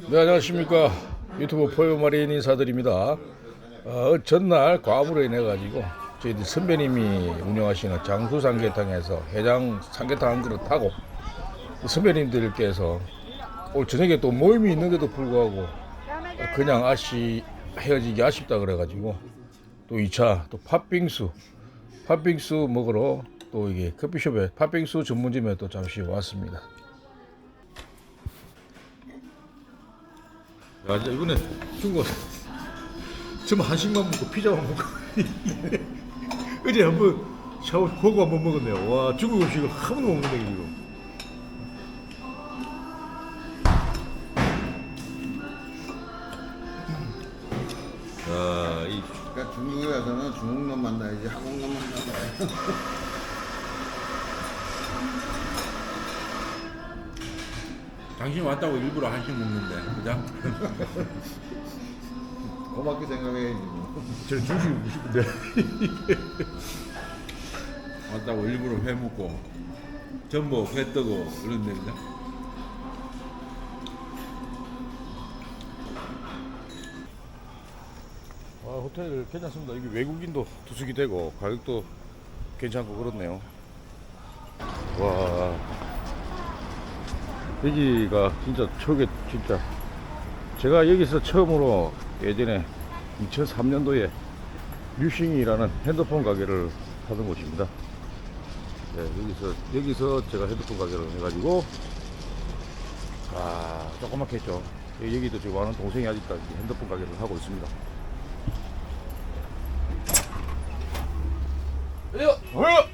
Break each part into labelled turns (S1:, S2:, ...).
S1: 네, 안녕하십니까. 유튜브 포유마리인 인사드립니다. 전날 과부로 인해 가지고 저희들 선배님이 운영하시는 장수 삼계탕에서 해장 삼계탕 한 그릇 하고 선배님들께서 오늘 저녁에 또 모임이 있는데도 불구하고 그냥 헤어지기 아쉽다 그래가지고 또 2차 또 팥빙수 먹으러 또 이게 커피숍에 팥빙수 전문점에 또 잠시 왔습니다. 야, 이번에 중국 정말 한식만 먹고 피자만 먹고 어제 한번 샤워 고구 한번 먹었네요. 와, 중국 음식을 한 번도 못 먹네 지금. 아,
S2: 그러니까 중국에 가서는 중국놈 만나야지 한국놈 만나야.
S3: 당신 왔다고 일부러 한식 먹는데, 그죠?
S2: 고맙게 생각해야지. 뭐.
S1: 저는 중식 먹고 싶은데.
S3: 왔다고 일부러 회 먹고, 전복 회 뜨고, 그런데, 그죠?
S1: 호텔 괜찮습니다. 여기 외국인도 투숙이 되고 가격도 괜찮고 그렇네요. 와, 여기가 진짜 저게 진짜 제가 여기서 처음으로 예전에 2003년도에 류싱이라는 핸드폰 가게를 하던 곳입니다. 네, 여기서 제가 핸드폰 가게를 해가지고 조그맣게 했죠. 여기도 지금 아는 동생이 아직까지 핸드폰 가게를 하고 있습니다.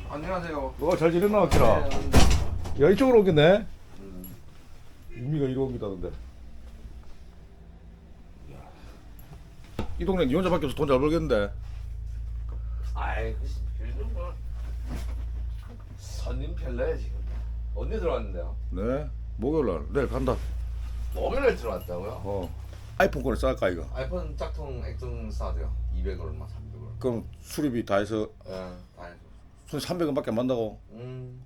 S4: 안녕하세요.
S1: 잘 지냈나, 기라? 야, 이쪽으로 오겠네? 우미가 이리 옮기다던데. 이 동네 니 혼자밖에 없어 돈 잘 벌겠는데.
S4: 아이, 요즘 뭐 손님 별로야 지금. 언제 들어왔는데요?
S1: 네? 목요일날 내일 간다.
S4: 목요일에 들어왔다고요?
S1: 아이폰 거를 쌀까 이거?
S4: 아이폰 짝퉁 액정 사도요. 200 얼마, 300
S1: 그럼 수리비 다 해서
S4: 얼마. 다 해서.
S1: 손 300원밖에 안 만다고? 그럼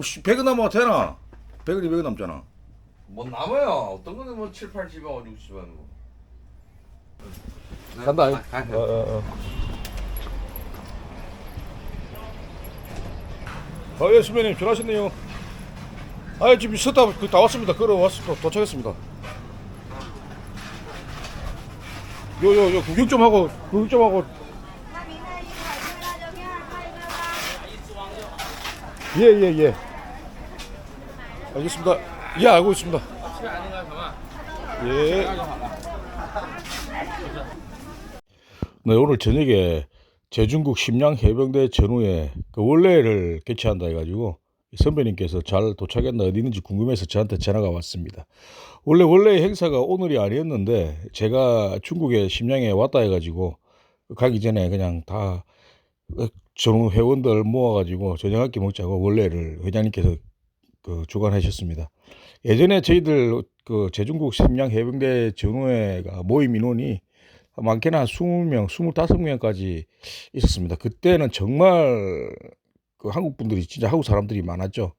S1: 100원 남으면 되나? 100원이 200원 남잖아.
S4: 뭐 남아요. 어떤 거는 뭐 7, 80원, 60원 뭐.
S1: 간다. 예, 선배님, 잘하셨네요. 지금 있었다, 다 왔습니다. 도착했습니다. 구경 좀 하고. 예. 알겠습니다. 예, 알고 있습니다. 예. 네, 오늘 저녁에 제중국 심양 해병대 전후에 그 원래를 개최한다 해가지고 선배님께서 잘 도착했나 어디 있는지 궁금해서 저한테 전화가 왔습니다. 원래 행사가 오늘이 아니었는데 제가 중국에 심양에 왔다 해가지고 가기 전에 그냥 다 전후 회원들 모아가지고 저녁 한 끼 먹자고 원래를 회장님께서 주관하셨습니다. 예전에 저희들 그 제중국 심양 해병대 전후회가 모임 인원이 많게는 한 20명, 25명까지 있었습니다. 그때는 정말 그 한국 분들이 진짜 한국 사람들이 많았죠.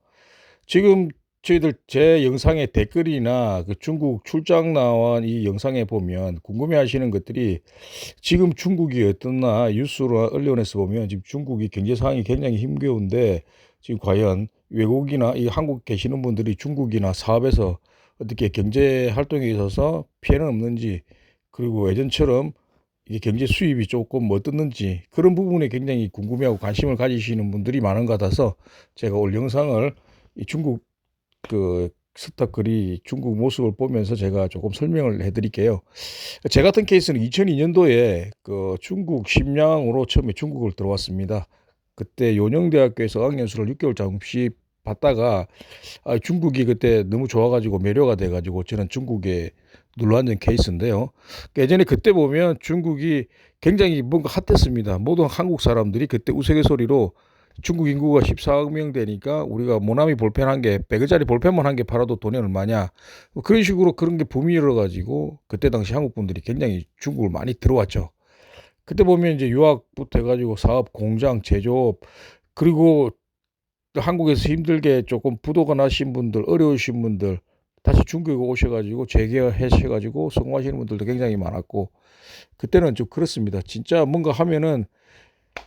S1: 지금 저희들 제 영상의 댓글이나 그 중국 출장 나온 이 영상에 보면 궁금해 하시는 것들이 지금 중국이 어떻나 뉴스로 언론에서 보면 지금 중국이 경제 상황이 굉장히 힘겨운데 지금 과연 외국이나 이 한국 계시는 분들이 중국이나 사업에서 어떻게 경제 활동에 있어서 피해는 없는지 그리고 예전처럼 이게 경제 수입이 조금 어떻는지 그런 부분에 굉장히 궁금해하고 관심을 가지시는 분들이 많은 것 같아서 제가 올 영상을 이 중국 그 스타글이 중국 모습을 보면서 제가 조금 설명을 해드릴게요. 제 같은 케이스는 2002년도에 그 중국 심양으로 처음에 중국을 들어왔습니다. 그때 요령대학교에서 어학연수를 6개월 잠시 받다가 중국이 그때 너무 좋아가지고 매료가 돼가지고 저는 중국에 눌러앉은 케이스인데요. 예전에 그때 보면 중국이 굉장히 뭔가 핫했습니다. 모든 한국 사람들이 그때 우스갯소리로 중국 인구가 14억 명 되니까 우리가 모나미 볼펜 한 개, 100원짜리 볼펜만 한 개 팔아도 돈이 얼마냐. 그런 식으로 그런 게 붐이 일어가지고 그때 당시 한국 분들이 굉장히 중국을 많이 들어왔죠. 그때 보면 이제 유학부터 해가지고 사업, 공장, 제조업, 그리고 한국에서 힘들게 조금 부도가 나신 분들, 어려우신 분들, 다시 중국에 오셔가지고 재개하셔가지고 성공하시는 분들도 굉장히 많았고 그때는 좀 그렇습니다. 진짜 뭔가 하면은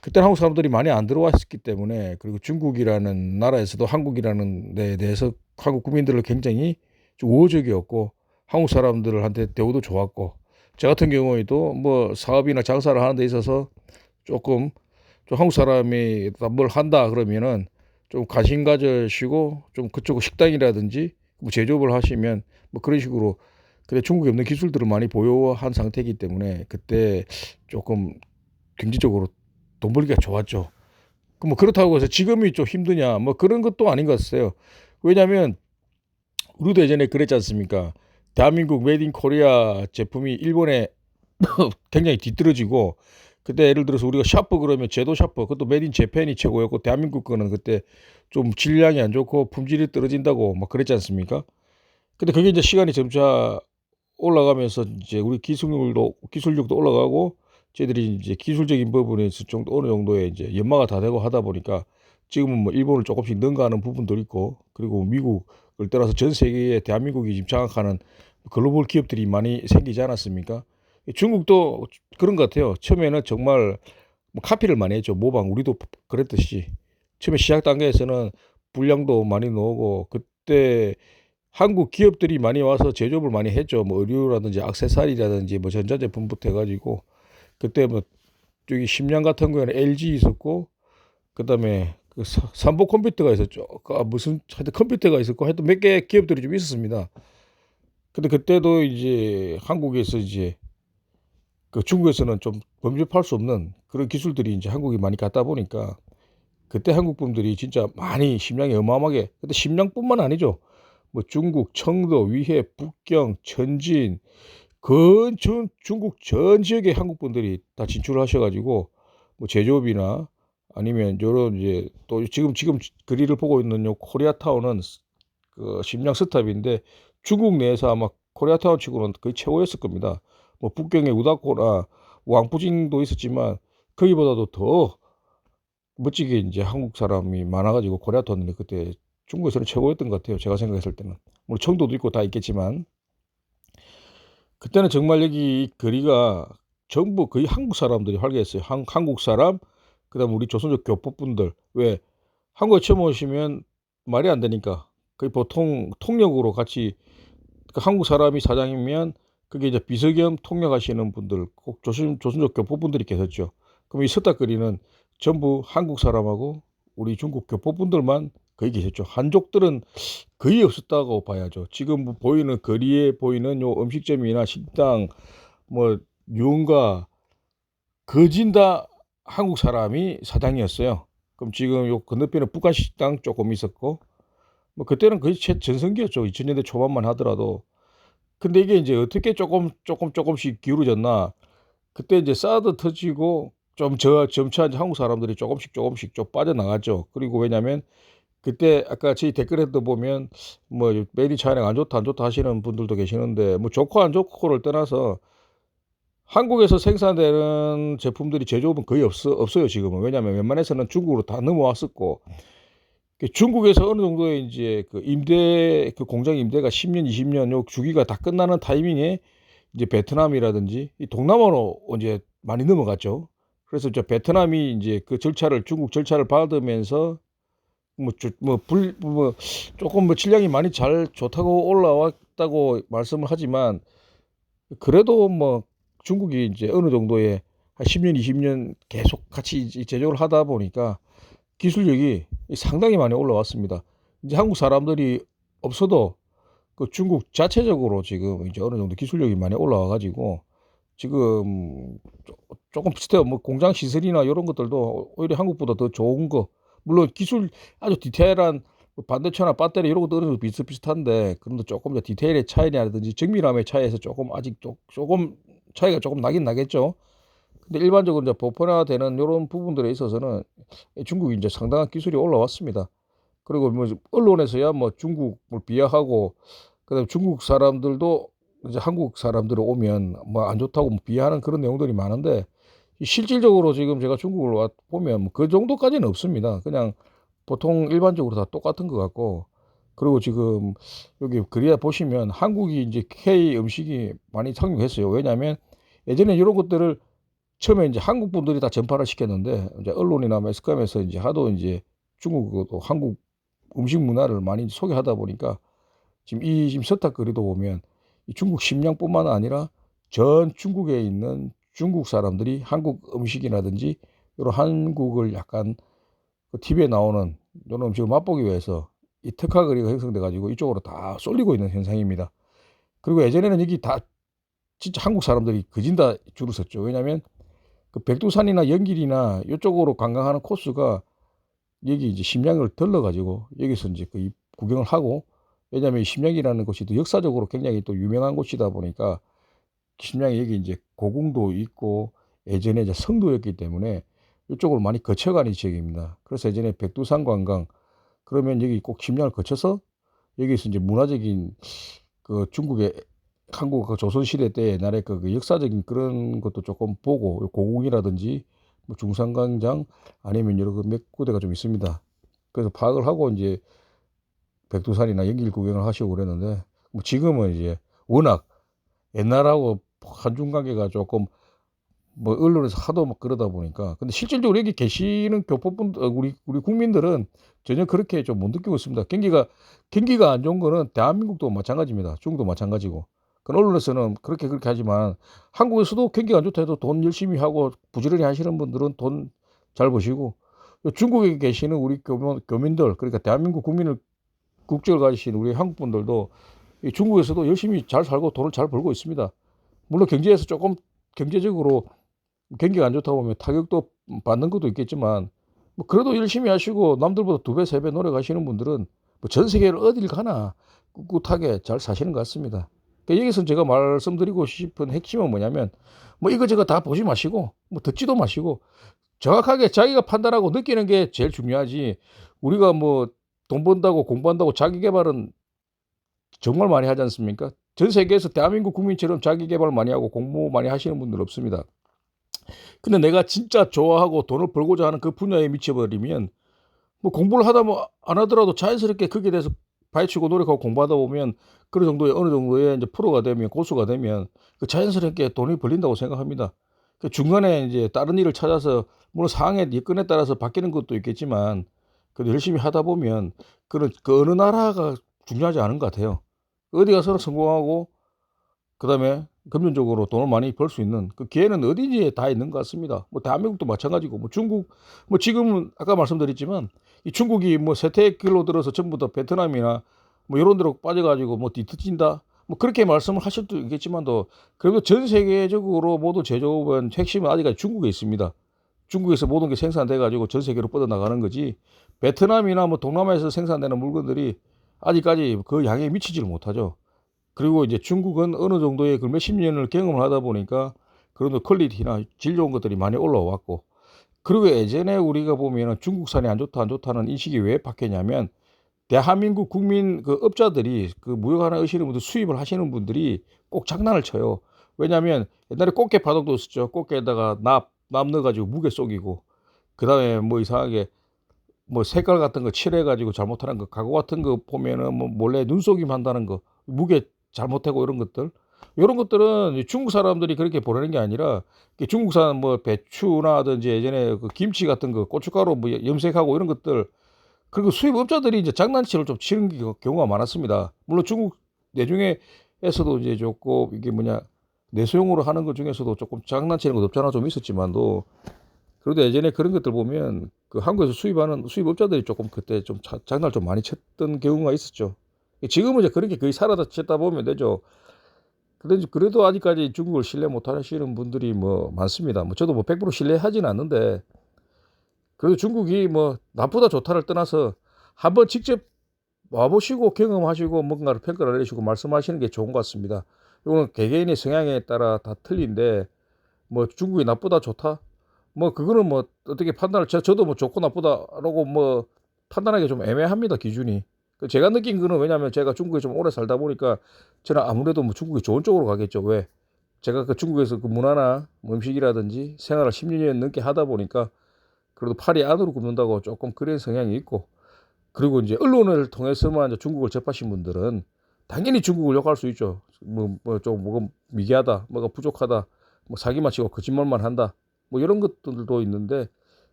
S1: 그때는 한국 사람들이 많이 안 들어왔기 때문에 그리고 중국이라는 나라에서도 한국이라는 데에 대해서 한국 국민들을 굉장히 좀 우호적이었고 한국 사람들한테 대우도 좋았고 저 같은 경우에도 뭐 사업이나 장사를 하는 데 있어서 조금 좀 한국 사람이 뭘 한다 그러면은 좀 관심 가져시고 좀 그쪽 식당이라든지 뭐 제조업을 하시면 뭐 그런 식으로 그때 중국에 없는 기술들을 많이 보유한 상태이기 때문에 그때 조금 경제적으로 돈 벌기가 좋았죠. 뭐 그렇다고 해서 지금이 좀 힘드냐 뭐 그런 것도 아닌 것 같아요. 왜냐하면 우리도 예전에 그랬지 않습니까? 대한민국 메이드 인 코리아 제품이 일본에 굉장히 뒤떨어지고 그때 예를 들어서 우리가 샤프 그러면 제도 샤프 그것도 메이드 인 재팬이 최고였고 대한민국 거는 그때 좀 질량이 안 좋고 품질이 떨어진다고 막 그랬지 않습니까? 근데 그게 이제 시간이 점차 올라가면서 이제 우리 기술력도 올라가고 저희들이 이제 기술적인 부분에서 좀 어느 정도의 이제 연마가 다 되고 하다 보니까 지금은 뭐 일본을 조금씩 능가하는 부분도 있고 그리고 미국을 떠나서 전 세계에 대한민국이 지금 장악하는 글로벌 기업들이 많이 생기지 않았습니까? 중국도 그런 것 같아요. 처음에는 정말 뭐 카피를 많이 했죠. 모방 우리도 그랬듯이 처음에 시작 단계에서는 불량도 많이 나오고 그때 한국 기업들이 많이 와서 제조업을 많이 했죠. 뭐 의류라든지 액세서리라든지 뭐 전자제품부터 해가지고 그때 뭐 저기 심양 같은 경우에는 LG 있었고 그다음에 그 삼보 컴퓨터가 있었죠. 무슨 하여튼 컴퓨터가 있었고 하여튼 몇 개 기업들이 좀 있었습니다. 근데 그때도 이제 한국에서 이제 그 중국에서는 좀 범접할 수 없는 그런 기술들이 이제 한국에 많이 갔다 보니까 그때 한국 분들이 진짜 많이 심량이 어마어마하게 근데 심량뿐만 아니죠. 뭐 중국, 청도, 위해, 북경, 천진, 중국 전 지역의 한국 분들이 다 진출하셔가지고 뭐 제조업이나 아니면 요런 이제 또 지금 거리를 보고 있는 요 코리아타운은 그 심양 스탑인데 중국 내에서 아마 코리아타운 치고는 거의 최고였을 겁니다. 뭐 북경의 우다코나 왕푸징도 있었지만 거기보다도 더 멋지게 이제 한국 사람이 많아가지고 코리아타운이 그때 중국에서는 최고였던 것 같아요. 제가 생각했을 때는. 물론 청도도 있고 다 있겠지만 그때는 정말 여기 거리가 전부 거의 한국 사람들이 활개했어요. 한국 사람, 그다음 우리 조선족 교포분들. 왜 한국에 처음 오시면 말이 안 되니까 거의 보통 통역으로 같이 그 한국 사람이 사장이면 그게 이제 비서겸 통역하시는 분들 꼭 조선족 교포분들이 계셨죠. 그럼 이 서딱거리는 전부 한국 사람하고 우리 중국 교포분들만 거의 계셨죠. 한족들은 거의 없었다고 봐야죠. 지금 뭐 보이는 거리에 보이는 요 음식점이나 식당 뭐 유흥가 거진 다 한국 사람이 사장이었어요. 그럼 지금 요 건너편에 북한 식당 조금 있었고 뭐 그때는 거의 최전성기였죠. 2000년대 초반만 하더라도. 근데 이게 이제 어떻게 조금씩 기울어졌나? 그때 이제 사드 터지고 점차 이제 한국 사람들이 조금씩 좀 빠져나갔죠. 그리고 왜냐면 그때 아까 저희 댓글에도 보면 뭐 메이드 인 차이나가 안 좋다 하시는 분들도 계시는데 뭐 좋고 안 좋고를 떠나서 한국에서 생산되는 제품들이 제조업은 거의 없어요 지금은. 왜냐하면 웬만해서는 중국으로 다 넘어왔었고 중국에서 어느 정도의 이제 그 임대 그 공장 임대가 10년 20년 요 주기가 다 끝나는 타이밍에 이제 베트남이라든지 이 동남아로 이제 많이 넘어갔죠. 그래서 이제 베트남이 이제 그 절차를 중국 절차를 받으면서 뭐 조금 뭐質量이 많이 잘 좋다고 올라왔다고 말씀을 하지만 그래도 뭐 중국이 이제 어느 정도의 한 10년, 20년 계속 같이 제조를 하다 보니까 기술력이 상당히 많이 올라왔습니다. 이제 한국 사람들이 없어도 그 중국 자체적으로 지금 이제 어느 정도 기술력이 많이 올라와 가지고 지금 조금 비슷해요. 뭐 공장 시설이나 이런 것들도 오히려 한국보다 더 좋은 거. 물론 기술 아주 디테일한 뭐 반도체나 배터리 이런 것도 어느 정도 비슷비슷한데 그런데 조금 더 디테일의 차이라든지 정밀함의 차이에서 조금 아직 조금 차이가 조금 나긴 나겠죠. 근데 일반적으로 이제 보편화되는 이런 부분들에 있어서는 중국이 이제 상당한 기술이 올라왔습니다. 그리고 뭐 언론에서야 뭐 중국을 비하하고 그다음에 중국 사람들도 이제 한국 사람들이 오면 뭐 안 좋다고 뭐 비하하는 그런 내용들이 많은데 실질적으로 지금 제가 중국을 와 보면 뭐 그 정도까지는 없습니다. 그냥 보통 일반적으로 다 똑같은 것 같고 그리고 지금 여기 그리다 보시면 한국이 이제 K 음식이 많이 상륙했어요. 왜냐하면 예전에 이런 것들을 처음에 이제 한국 분들이 다 전파를 시켰는데 이제 언론이나 매스컴에서 이제 하도 이제 중국도 한국 음식 문화를 많이 소개하다 보니까 지금 서탁거리도 보면 이 중국 심양뿐만 아니라 전 중국에 있는 중국 사람들이 한국 음식이라든지 이런 한국을 약간 그 TV에 나오는 이런 음식을 맛보기 위해서 이 특화거리가 형성돼 가지고 이쪽으로 다 쏠리고 있는 현상입니다. 그리고 예전에는 여기 다 진짜 한국 사람들이 거진다 줄을 섰죠. 왜냐하면 그 백두산이나 연길이나 이쪽으로 관광하는 코스가 여기 이제 심양을 들러 가지고 여기서 이제 그 구경을 하고, 왜냐하면 이 심양이라는 곳이 또 역사적으로 굉장히 또 유명한 곳이다 보니까 심양에 여기 이제 고궁도 있고 예전에 이제 성도였기 때문에 이쪽으로 많이 거쳐가는 지역입니다. 그래서 예전에 백두산 관광 그러면 여기 꼭 심양을 거쳐서 여기서 이제 문화적인 그 중국의 한국 그 조선시대 때 옛날에 그 역사적인 그런 것도 조금 보고 고궁이라든지 뭐 중산광장 아니면 여러 그 몇 군데가 좀 있습니다. 그래서 파악을 하고 이제 백두산이나 연길 구경을 하시고 그랬는데 뭐 지금은 이제 워낙 옛날하고 한중 관계가 조금 뭐 언론에서 하도 막 그러다 보니까, 근데 실질적으로 여기 계시는 교포분 우리 국민들은 전혀 그렇게 좀 못 느끼고 있습니다. 경기가 안 좋은 거는 대한민국도 마찬가지입니다. 중국도 마찬가지고. 그 언론에서는 그렇게 하지만 한국에서도 경기가 안 좋다 해도 돈 열심히 하고 부지런히 하시는 분들은 돈 잘 버시고, 중국에 계시는 우리 교민들, 그러니까 대한민국 국민을 국적을 가지신 우리 한국 분들도 이 중국에서도 열심히 잘 살고 돈을 잘 벌고 있습니다. 물론 경제에서 조금 경제적으로 경기가 안 좋다 보면 타격도 받는 것도 있겠지만 뭐 그래도 열심히 하시고 남들보다 2배, 3배 노력하시는 분들은 뭐 전 세계를 어딜 가나 꿋꿋하게 잘 사시는 것 같습니다. 그러니까 여기서 제가 말씀드리고 싶은 핵심은 뭐냐면 뭐 이거저거 다 보지 마시고 뭐 듣지도 마시고 정확하게 자기가 판단하고 느끼는 게 제일 중요하지. 우리가 뭐 돈 번다고 공부한다고 자기 개발은 정말 많이 하지 않습니까? 전 세계에서 대한민국 국민처럼 자기 개발 많이 하고 공부 많이 하시는 분들 없습니다. 근데 내가 진짜 좋아하고 돈을 벌고자 하는 그 분야에 미쳐버리면 뭐 공부를 하다 뭐 안 하더라도 자연스럽게 거기에 대해서 파헤치고 노력하고 공부하다 보면 그런 정도의 어느 정도의 이제 프로가 되면 고수가 되면 그 자연스럽게 돈이 벌린다고 생각합니다. 그 중간에 이제 다른 일을 찾아서 물론 상황의 여건에 따라서 바뀌는 것도 있겠지만 그래도 열심히 하다 보면 그런 그 어느 나라가 중요하지 않은 것 같아요. 어디 가서는 성공하고 그다음에 금전적으로 돈을 많이 벌 수 있는 그 기회는 어디든지 다 있는 것 같습니다. 뭐 대한민국도 마찬가지고 뭐 중국 뭐 지금은 아까 말씀드렸지만 이 중국이 뭐 세태의 길로 들어서 전부 다 베트남이나 뭐 이런 데로 빠져가지고 뭐 뒤트진다 뭐 그렇게 말씀을 하실 수도 있겠지만도 그래도 전 세계적으로 모두 제조업은 핵심은 아직까지 중국에 있습니다. 중국에서 모든 게 생산돼 가지고 전 세계로 뻗어나가는 거지 베트남이나 뭐 동남아에서 생산되는 물건들이 아직까지 그 양에 미치지를 못하죠. 그리고 이제 중국은 어느 정도의 그 몇십 년을 경험을 하다 보니까 그래도 퀄리티나 질 좋은 것들이 많이 올라왔고, 그리고 예전에 우리가 보면은 중국산이 안 좋다 안 좋다는 인식이 왜 바뀌냐면 대한민국 국민 그 업자들이 그 무역 하나 하시는 분들 수입을 하시는 분들이 꼭 장난을 쳐요. 왜냐하면 옛날에 꽃게 바둑도 있었죠. 꽃게에다가 납 넣어가지고 무게 속이고 그다음에 뭐 이상하게 뭐 색깔 같은 거 칠해가지고 잘못하는 거 가구 같은 거 보면은 뭐 몰래 눈속임 한다는 거 무게 잘못하고 이런 것들은 중국 사람들이 그렇게 보내는 게 아니라 중국산 뭐 배추나든지 예전에 그 김치 같은 거 고춧가루 뭐 염색하고 이런 것들 그리고 수입업자들이 이제 장난치를 좀 치는 경우가 많았습니다. 물론 중국 내중에서도 이제 조금 이게 뭐냐 내수용으로 하는 것 중에서도 조금 장난치는 것 없잖아 좀 있었지만도 그래도 예전에 그런 것들 보면 그 한국에서 수입하는 수입업자들이 조금 그때 좀 장난을 좀 많이 쳤던 경우가 있었죠. 지금은 이제 그런 게 거의 사라졌다 보면 되죠. 그래도 아직까지 중국을 신뢰 못 하시는 분들이 뭐 많습니다. 뭐 저도 뭐 100% 신뢰하지는 않는데 그래도 중국이 뭐 나쁘다 좋다를 떠나서 한번 직접 와보시고 경험하시고 뭔가를 평가를 내리시고 말씀하시는 게 좋은 것 같습니다. 이거는 개개인의 성향에 따라 다 틀린데 뭐 중국이 나쁘다 좋다 뭐 그거는 뭐 어떻게 판단을 저도 뭐 좋고 나쁘다라고 뭐 판단하기 좀 애매합니다 기준이. 제가 느낀 거는 왜냐하면 제가 중국에 좀 오래 살다 보니까 저는 아무래도 뭐 중국이 좋은 쪽으로 가겠죠. 왜? 제가 그 중국에서 그 문화나 뭐 음식이라든지 생활을 10년 넘게 하다 보니까 그래도 팔이 안으로 굽는다고 조금 그런 성향이 있고 그리고 이제 언론을 통해서만 이제 중국을 접하신 분들은 당연히 중국을 욕할 수 있죠. 좀 뭐가 미개하다, 뭐가 부족하다, 뭐 사기만 치고 거짓말만 한다, 뭐 이런 것들도 있는데,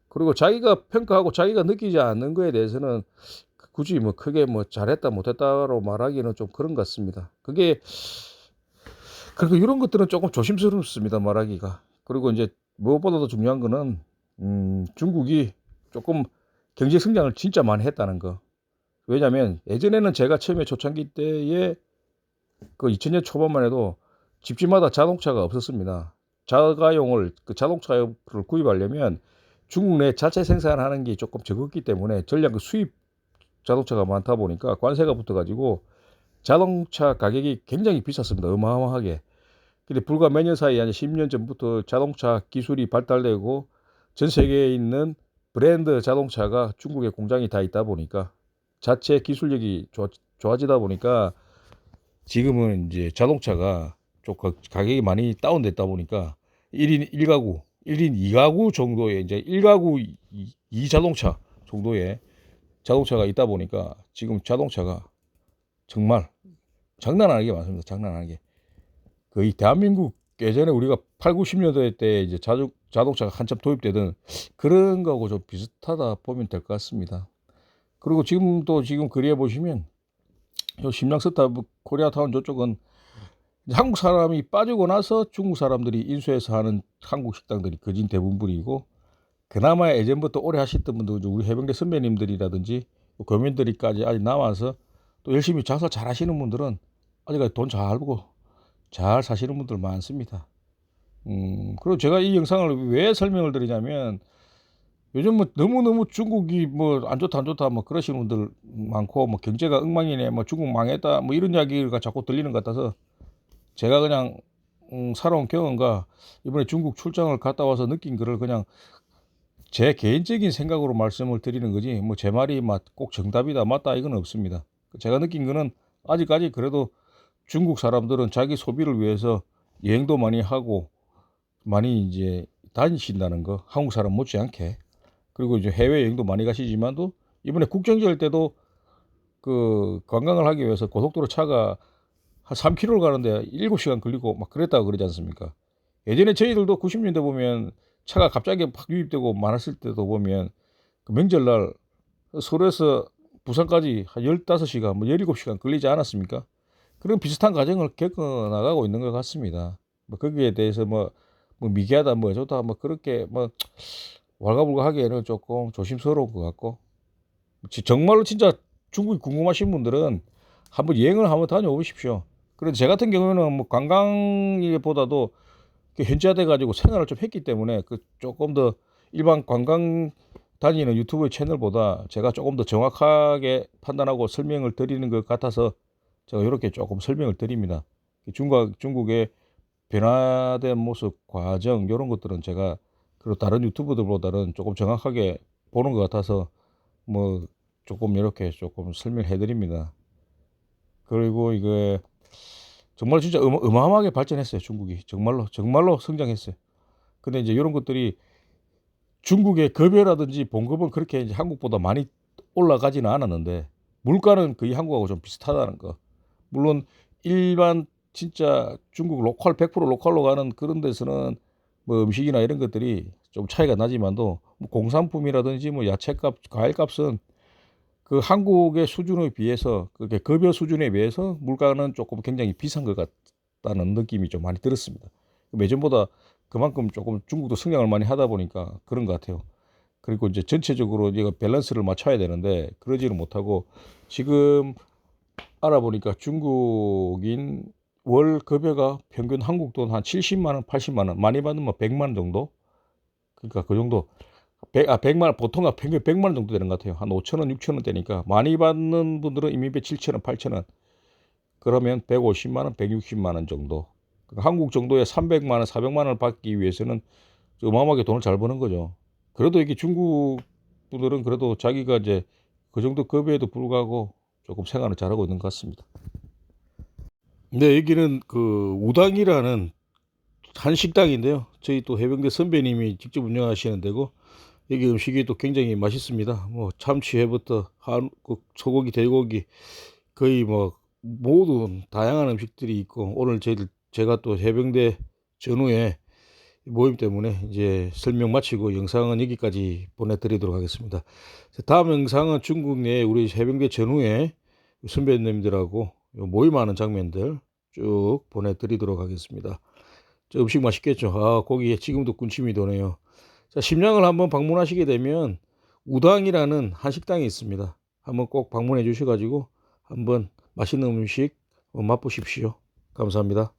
S1: 그리고 자기가 평가하고 자기가 느끼지 않는 거에 대해서는 굳이 뭐 크게 뭐 잘했다 못했다로 말하기는 좀 그런 것 같습니다. 그게 그리고 이런 것들은 조금 조심스럽습니다, 말하기가. 그리고 이제 무엇보다도 중요한 거는 중국이 조금 경제 성장을 진짜 많이 했다는 거. 왜냐하면 예전에는 제가 처음에 초창기 때에 그 2000년 초반만 해도 집집마다 자동차가 없었습니다. 자가용을 그 자동차를 구입하려면 중국 내 자체 생산하는 게 조금 적었기 때문에 전량 그 수입 자동차가 많다 보니까 관세가 붙어가지고 자동차 가격이 굉장히 비쌌습니다. 어마어마하게. 근데 불과 몇 년 사이에 한 10년 전부터 자동차 기술이 발달되고 전 세계에 있는 브랜드 자동차가 중국에 공장이 다 있다 보니까 자체 기술력이 좋아지다 보니까 지금은 이제 자동차가 좀 가격이 많이 다운됐다 보니까 1인 1가구, 1인 2가구 정도의 이제 1가구 2자동차 정도의 자동차가 있다 보니까 지금 자동차가 정말 장난 아니게 많습니다. 장난 아니게. 거의 대한민국 예전에 우리가 8, 90년대 때 이제 자동차가 한참 도입되던 그런 거하고 좀 비슷하다 보면 될 것 같습니다. 그리고 지금 거리에 보시면 요 심양스타 코리아타운 저쪽은 한국 사람이 빠지고 나서 중국 사람들이 인수해서 하는 한국 식당들이 거진 대부분이고, 그나마 예전부터 오래 하셨던 분들, 우리 해병대 선배님들이라든지 교민들이까지 아직 남아서 또 열심히 장사 잘 하시는 분들은 아직까지 돈 잘 벌고 잘 사시는 분들 많습니다. 그리고 제가 이 영상을 왜 설명을 드리냐면, 요즘 뭐 너무너무 중국이 뭐 안 좋다 안 좋다 뭐 그러시는 분들 많고, 뭐 경제가 엉망이네, 뭐 중국 망했다, 뭐 이런 이야기가 자꾸 들리는 것 같아서 제가 그냥 살아온 경험과 이번에 중국 출장을 갔다 와서 느낀 거를 그냥 제 개인적인 생각으로 말씀을 드리는 거지, 뭐 제 말이 꼭 정답이다 맞다 이건 없습니다. 제가 느낀 거는 아직까지 그래도 중국 사람들은 자기 소비를 위해서 여행도 많이 하고 많이 이제 다니신다는 거, 한국 사람 못지않게. 그리고 이제 해외 여행도 많이 가시지만도 이번에 국경절 때도 그 관광을 하기 위해서 고속도로 차가 한 3km를 가는데 7시간 걸리고 막 그랬다고 그러지 않습니까? 예전에 저희들도 90년대 보면 차가 갑자기 막 유입되고 많았을 때도 보면 그 명절날 서울에서 부산까지 한 15시간, 뭐 17시간 걸리지 않았습니까? 그런 비슷한 과정을 겪어 나가고 있는 것 같습니다. 뭐 거기에 대해서 뭐 미개하다, 뭐 좋다, 뭐 그렇게 뭐 왈가불가하기에는 조금 조심스러운 것 같고, 정말로 진짜 중국이 궁금하신 분들은 한번 여행을 한번 다녀오십시오. 그런데 제 같은 경우에는 뭐 관광보다도 현지화돼 가지고 생활을 좀 했기 때문에 그 조금 더 일반 관광 다니는 유튜브 채널보다 제가 조금 더 정확하게 판단하고 설명을 드리는 것 같아서 제가 이렇게 조금 설명을 드립니다. 중국의 변화된 모습, 과정 이런 것들은 제가 그리고 다른 유튜버들보다는 조금 정확하게 보는 것 같아서 뭐 조금 이렇게 조금 설명해 드립니다. 그리고 이게 정말 진짜 어마어마하게 발전했어요. 중국이 정말로 성장했어요. 근데 이제 이런 것들이 중국의 급여라든지 봉급은 그렇게 이제 한국보다 많이 올라가지는 않았는데 물가는 거의 한국하고 좀 비슷하다는 거. 물론 일반 진짜 중국 로컬 100% 로컬로 가는 그런 데서는 뭐 음식이나 이런 것들이 좀 차이가 나지만도 뭐 공산품이라든지 뭐 야채값, 과일값은 그 한국의 수준에 비해서 그게 급여 수준에 비해서 물가는 조금 굉장히 비싼 것 같다는 느낌이 좀 많이 들었습니다. 예전보다 그만큼 조금 중국도 성장을 많이 하다 보니까 그런 것 같아요. 그리고 이제 전체적으로 이거 밸런스를 맞춰야 되는데 그러지는 못하고 지금 알아보니까 중국인 월 급여가 평균 한국 돈 한 70만 원, 80만 원, 많이 받으면 100만 원 정도. 그러니까 그 정도 100만 원, 보통 평균 100만 원 정도 되는 것 같아요. 한 5천 원, 6천 원 되니까 많이 받는 분들은 인민币 7천 원, 8천 원. 그러면 150만 원, 160만 원 정도. 그러니까 한국 정도의 300만 원, 400만 원을 받기 위해서는 어마어마하게 돈을 잘 버는 거죠. 그래도 이게 중국 분들은 그래도 자기가 이제 그 정도 급여에도 불구하고 조금 생활을 잘하고 있는 것 같습니다. 네, 여기는 그 우당이라는 한 식당인데요. 저희 또 해병대 선배님이 직접 운영하시는 데고, 여기 음식이 또 굉장히 맛있습니다. 뭐 참치회부터 소고기, 돼지고기 거의 뭐 모든 다양한 음식들이 있고 오늘 제가 또 해병대 전후에 모임 때문에 이제 설명 마치고 영상은 여기까지 보내드리도록 하겠습니다. 다음 영상은 중국 내 우리 해병대 전후에 선배님들하고 모임하는 장면들 쭉 보내드리도록 하겠습니다. 저 음식 맛있겠죠? 아, 고기에 지금도 군침이 도네요. 자, 심양을 한번 방문하시게 되면 우당이라는 한식당이 있습니다. 한번 꼭 방문해 주셔가지고 한번 맛있는 음식 맛보십시오. 감사합니다.